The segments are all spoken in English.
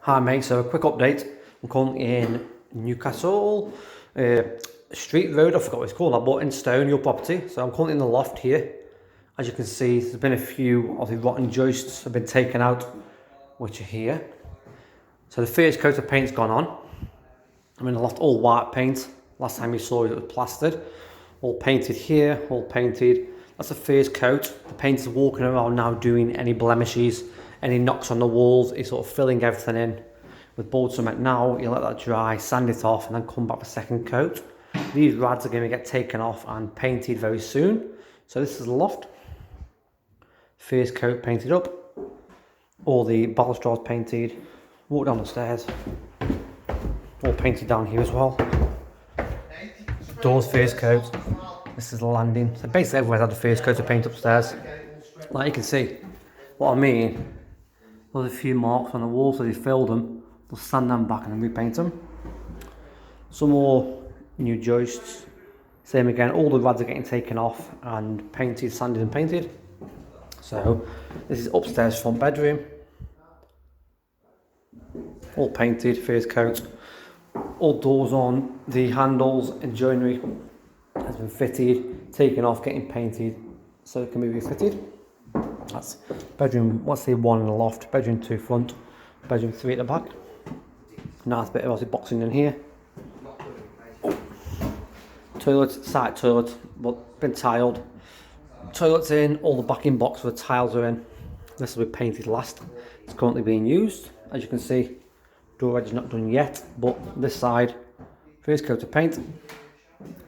Hi mate, so a quick update. I'm currently in Newcastle, Street Road, I forgot what it's called, I bought in Stone, your property. So I'm currently in the loft here. As you can see, there's been a few of the rotten joists have been taken out, which are here. So the first coat of paint's gone on. I'm in the loft, all white paint. Last time you saw it, it was plastered. All painted here, all painted. That's the first coat. The painter's walking around now doing any blemishes, any knocks on the walls. He's sort of filling everything in with board cement. Now you let that dry, sand it off, and then come back for second coat. These rads are going to get taken off and painted very soon. So this is the loft. First coat painted up. All the balustrades painted. Walk down the stairs. All painted down here as well. Doors first coat. This is the landing. So basically everywhere's had the first coat of paint upstairs. Like you can see, what I mean, there's a few marks on the wall, so they filled them. They'll sand them back and then repaint them. Some more new joists. Same again, all the rads are getting taken off and painted, sanded and painted. So this is upstairs front bedroom. All painted, first coat. All doors on, the handles and joinery has been fitted, taken off, getting painted so it can be refitted. That's bedroom, what's the one in the loft, bedroom 2 front, bedroom 3 at the back. Nice bit of boxing in here. Oh. Toilet, side toilet, but been tiled. Toilet's in, all the backing box for the tiles are in. This will be painted last. It's currently being used. As you can see, door edge is not done yet, but this side, first coat of paint.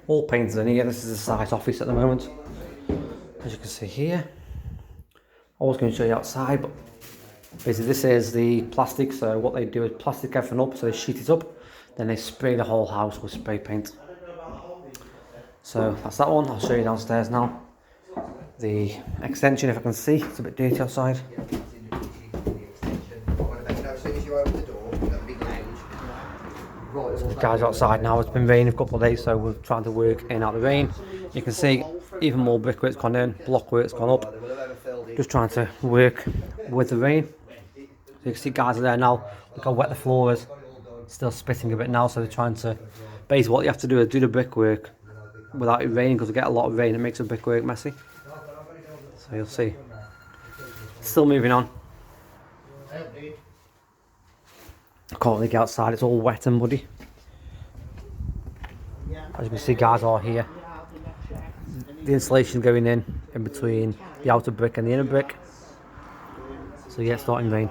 All painted in here. This is the site office at the moment. As you can see here. I was going to show you outside, but basically this is the plastic. So what they do is plastic everything up, so they sheet it up, then they spray the whole house with spray paint. So that's that one. I'll show you downstairs now. The extension, if I can see, it's a bit dirty outside. So the guys outside now. It's been raining a couple of days, so we're trying to work in out the rain. You can see even more brickwork's gone in, block work's gone up. Just trying to work with the rain. So you can see guys are there now. Look how wet the floor is. Still spitting a bit now, so they're trying to. Basically, what you have to do is do the brickwork without it raining, because we get a lot of rain. It makes the brickwork messy. So you'll see. Still moving on. I can't really get outside, it's all wet and muddy. As you can see, guys are here. The insulation going in between the outer brick and the inner brick. So yeah, it's starting rain.